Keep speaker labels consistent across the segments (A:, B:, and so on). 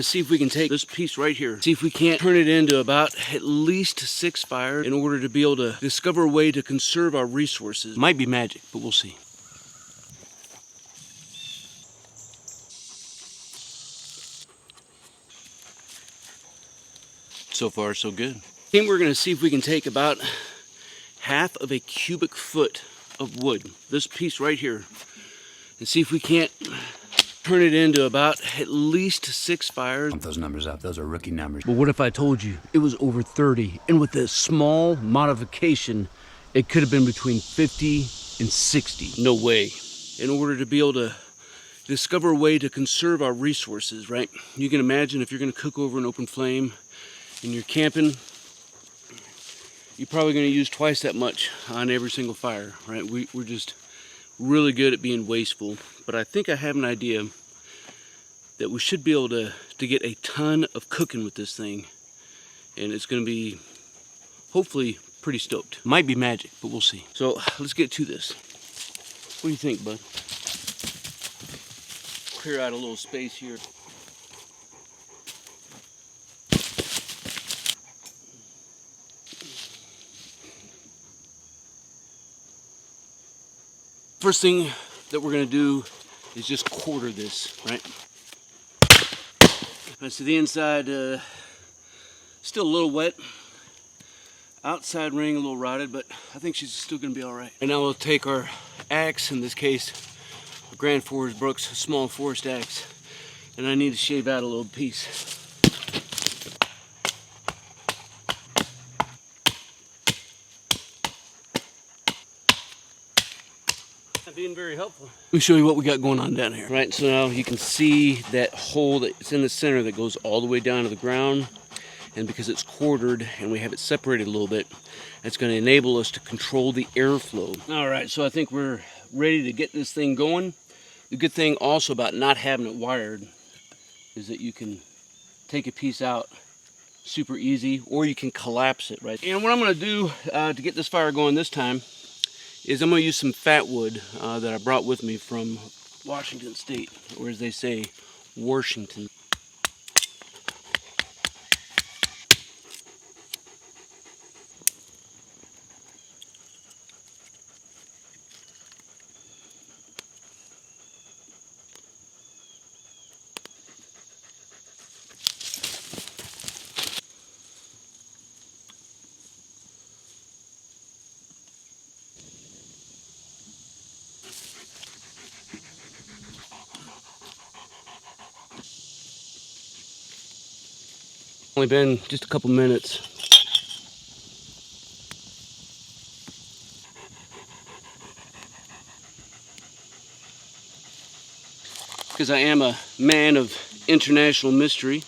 A: Let's see if we can take this piece right here, see if we can't turn it into about at least 6 fires in order to be able to discover a way to conserve our resources. Might be magic, but we'll see. So far, so good. I think we're gonna see if we can take about half of a cubic foot of wood, this piece right here, and see if we can't turn it into about at least 6 fires.
B: Those numbers up, those are rookie numbers.
A: But what if I told you it was over 30? And with a small modification, it could have been between 50 and 60. No way. In order to be able to discover a way to conserve our resources, right? You can imagine if you're gonna cook over an open flame and you're camping, you're probably gonna use twice that much on every single fire, right? We're just really good at being wasteful. But I think I have an idea that we should be able to get a ton of cooking with this thing. And it's gonna be hopefully pretty stoked. Might be magic, but we'll see. So let's get to this. What do you think, bud? Clear out a little space here. First thing that we're gonna do is just quarter this, right? I see the inside still a little wet. Outside ring a little rotted, but I think she's still gonna be all right. And now we'll take our axe, in this case, a Grand Forest Brooks small forest axe, and I need to shave out a little piece. Being very helpful. Let me show you what we got going on down here. Right, so now you can see that hole that's in the center that goes all the way down to the ground. And because it's quartered and we have it separated a little bit, it's going to enable us to control the airflow. All right, so I think we're ready to get this thing going. The good thing also about not having it wired is that you can take a piece out super easy, or you can collapse it, right? And what I'm going to do to get this fire going this time is I'm going to use some fat wood that I brought with me from Washington State, or as they say, Washington. Only been just a couple minutes. Because I am a man of international mystery.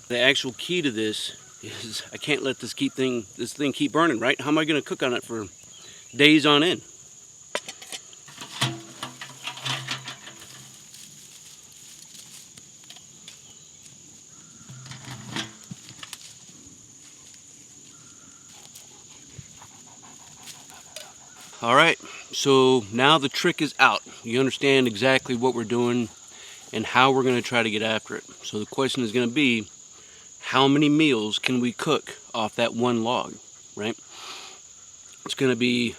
A: The actual key to this is I can't let this thing keep burning, right? How am I going to cook on it for days on end? All right, so now the trick is out. You understand exactly what we're doing and how we're going to try to get after it. So the question is going to be, how many meals can we cook off that one log, right? It's going to be,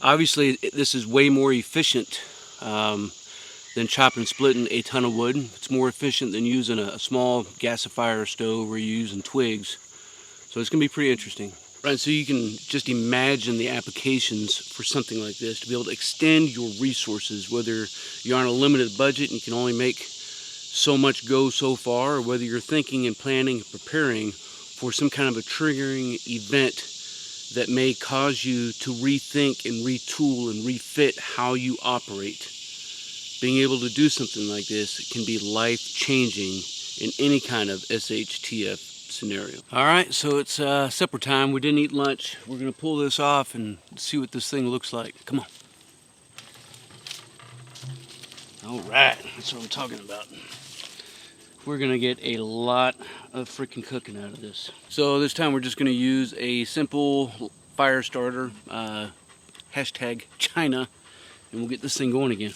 A: obviously this is way more efficient than chopping and splitting a ton of wood. It's more efficient than using a small gasifier stove where you're using twigs. So it's going to be pretty interesting. Right, so you can just imagine the applications for something like this, to be able to extend your resources, whether you're on a limited budget and you can only make so much go so far, or whether you're thinking and planning and preparing for some kind of a triggering event that may cause you to rethink and retool and refit how you operate. Being able to do something like this can be life-changing in any kind of SHTF scenario. All right, so it's supper time. We didn't eat lunch. We're gonna pull this off and see what this thing looks like. Come on. All right, that's what I'm talking about. We're gonna get a lot of freaking cooking out of this. So this time we're just gonna use a simple fire starter, hashtag China, and we'll get this thing going again.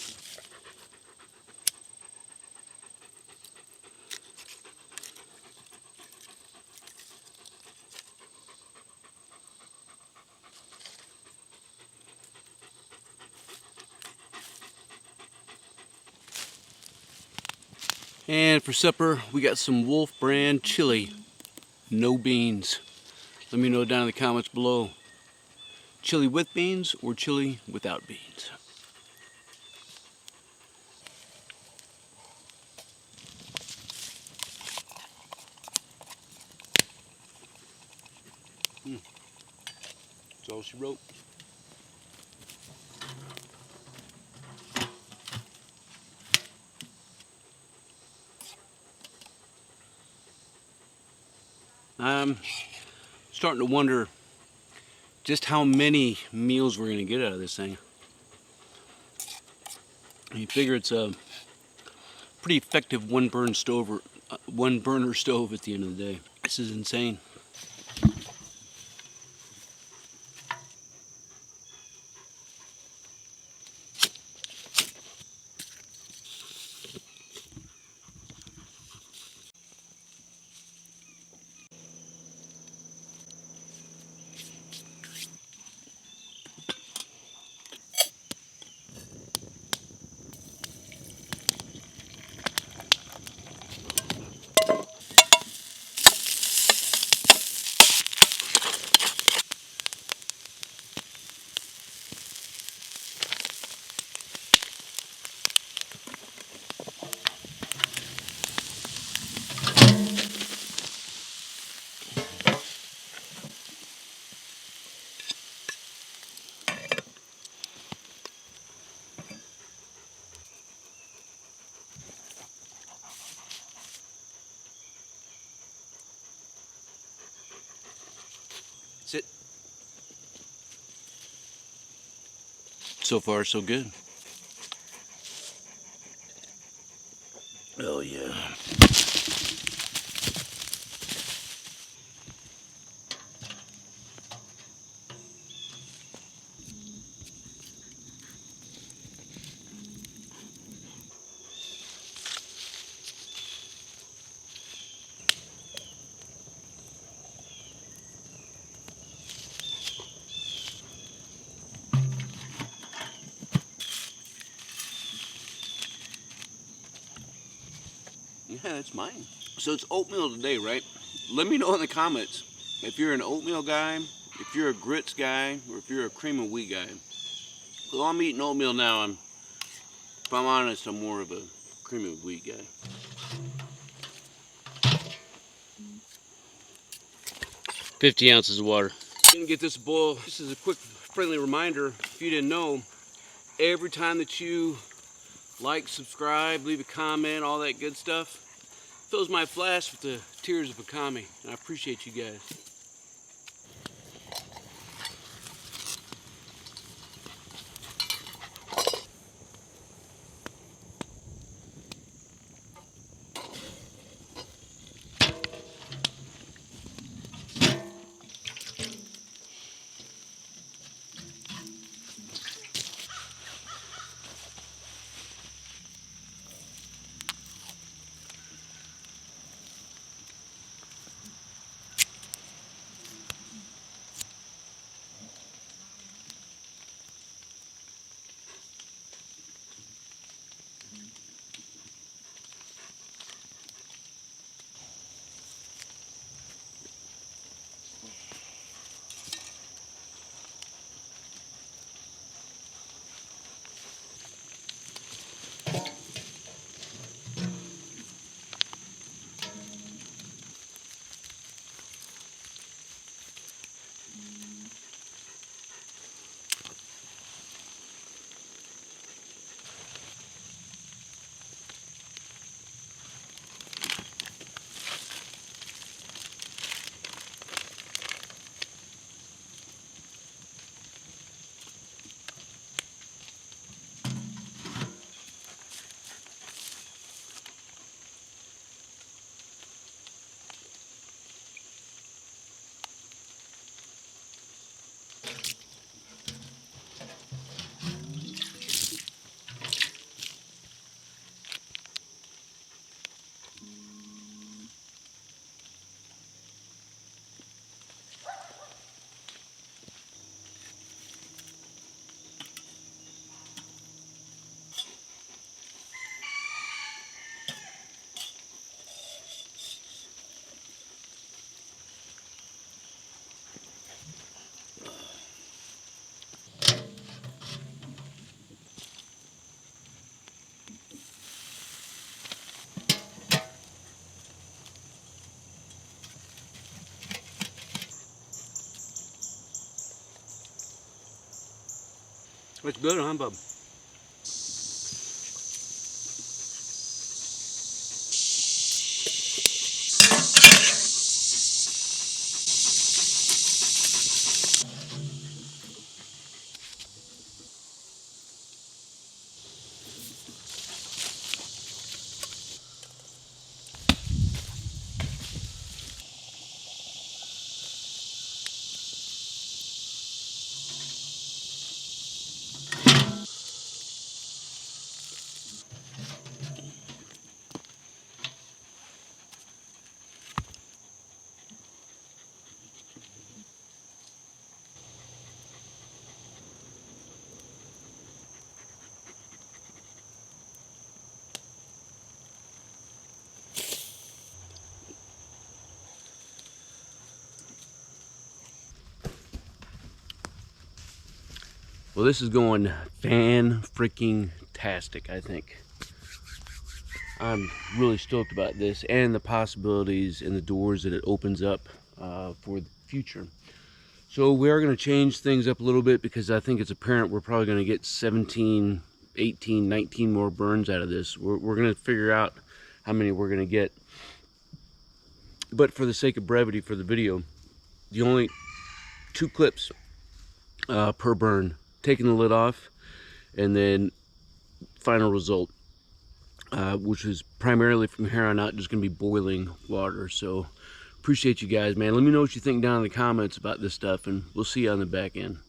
A: And for supper, we got some Wolf brand chili, no beans. Let me know down in the comments below, chili with beans or chili without beans. That's all she wrote. I'm starting to wonder just how many meals we're gonna get out of this thing. You figure it's a pretty effective one burner stove at the end of the day. This is insane. Sit. So far, so good. Oh yeah. Yeah, it's mine. So it's oatmeal today, right? Let me know in the comments if you're an oatmeal guy, if you're a grits guy, or if you're a cream of wheat guy. Well, I'm eating oatmeal now. If I'm honest, I'm more of a cream of wheat guy. "50 ounces of water. Didn't get this boil. This is a quick, friendly reminder. If you didn't know, every time that you like, subscribe, leave a comment, all that good stuff, fills my flask with the tears of a kami. And I appreciate you guys. It's good, huh, bub? Well, this is going fan-freaking-tastic, I think. I'm really stoked about this and the possibilities and the doors that it opens up for the future. So we are going to change things up a little bit because I think it's apparent we're probably going to get 17, 18, 19 more burns out of this. We're going to figure out how many we're going to get. But for the sake of brevity for the video, the only 2 clips per burn. Taking the lid off, and then final result, which is primarily from here on out just going to be boiling water. So appreciate you guys, man. Let me know what you think down in the comments about this stuff, and we'll see you on the back end.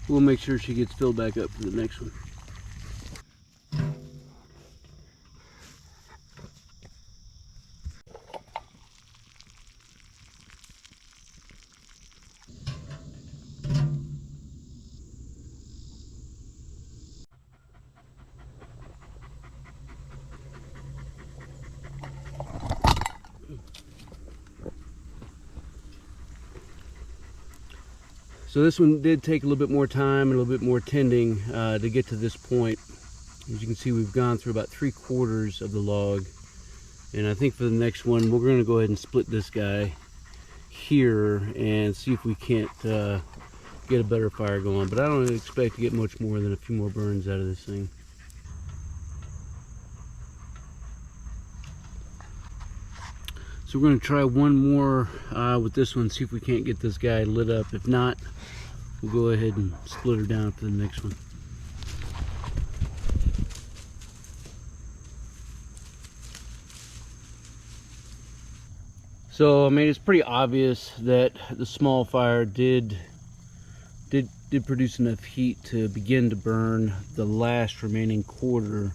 A: We'll make sure she gets filled back up for the next one. So this one did take a little bit more time and a little bit more tending to get to this point. As you can see, we've gone through about 3/4 of the log. And I think for the next one, we're going to go ahead and split this guy here and see if we can't get a better fire going. But I don't expect to get much more than a few more burns out of this thing. So we're going to try one more with this one, see if we can't get this guy lit up. If not, we'll go ahead and split her down for the next one. So I mean, it's pretty obvious that the small fire did produce enough heat to begin to burn the last remaining quarter,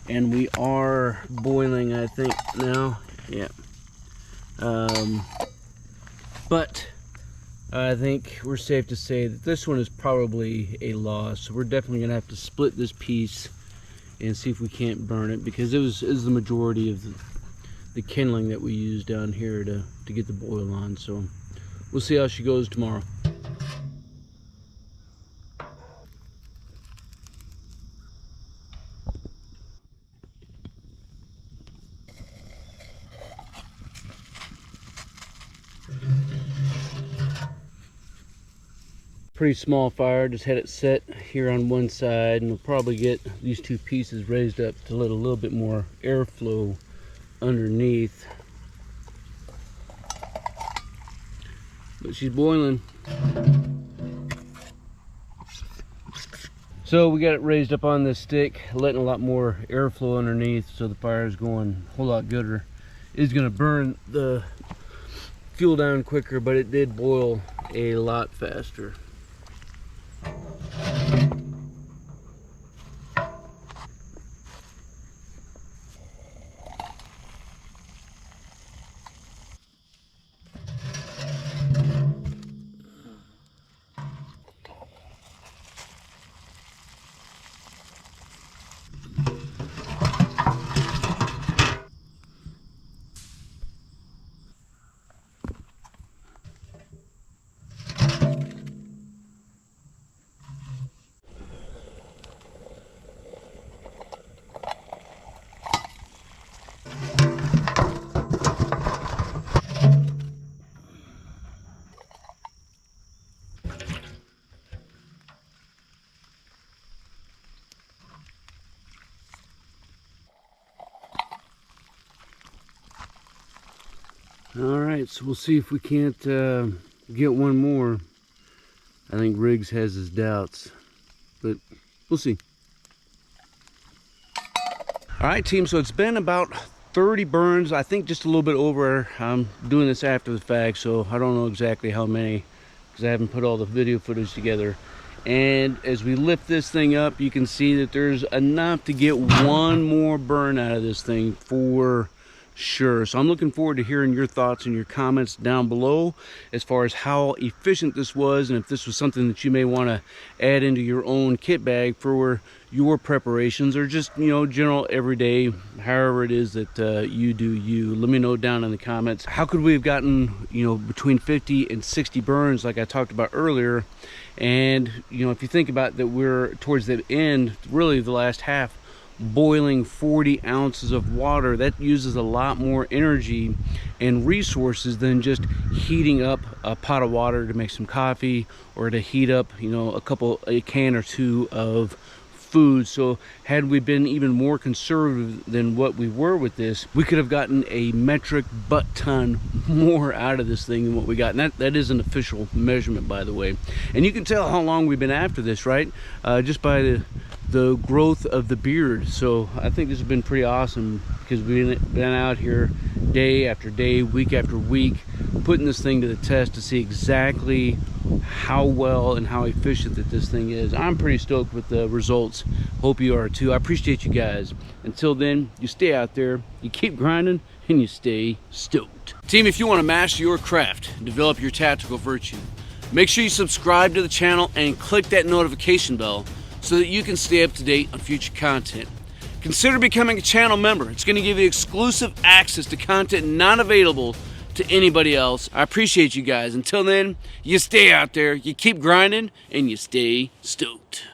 A: and we are boiling, I think now. Yeah. But I think we're safe to say that this one is probably a loss. So we're definitely gonna have to split this piece and see if we can't burn it, because it was the majority of the kindling that we used down here to get the boil on. So we'll see how she goes tomorrow. Pretty small fire, just had it set here on one side, and we'll probably get these two pieces raised up to let a little bit more airflow underneath. But she's boiling. So we got it raised up on this stick, letting a lot more airflow underneath, so the fire is going a whole lot gooder. It's gonna burn the fuel down quicker, but it did boil a lot faster. All right, so we'll see if we can't get one more. I think Riggs has his doubts, but we'll see. All right, team, so it's been about 30 burns, I think just a little bit over. I'm doing this after the fact, so I don't know exactly how many, because I haven't put all the video footage together. And as we lift this thing up, you can see that there's enough to get one more burn out of this thing for sure. So I'm looking forward to hearing your thoughts and your comments down below as far as how efficient this was, and if this was something that you may want to add into your own kit bag for your preparations, or just, you know, general everyday, however it is that you do you. Let me know down in the comments. How could we have gotten, you know, between 50 and 60 burns like I talked about earlier? And, you know, if you think about that, we're towards the end, really the last half, boiling 40 ounces of water. That uses a lot more energy and resources than just heating up a pot of water to make some coffee, or to heat up, you know, a can or two of food. So had we been even more conservative than what we were with this, we could have gotten a metric butt ton more out of this thing than what we got. And that is an official measurement, by the way. And you can tell how long we've been after this, right? Just by the growth of the beard. So I think this has been pretty awesome, because we've been out here day after day, week after week, putting this thing to the test to see exactly how well and how efficient that this thing is. I'm pretty stoked with the results. Hope you are too. I appreciate you guys. Until then, you stay out there, you keep grinding, and you stay stoked. Team, if you want to master your craft and develop your tactical virtue, make sure you subscribe to the channel and click that notification bell so that you can stay up to date on future content. Consider becoming a channel member. It's going to give you exclusive access to content not available to anybody else. I appreciate you guys. Until then, you stay out there, you keep grinding, and you stay stoked.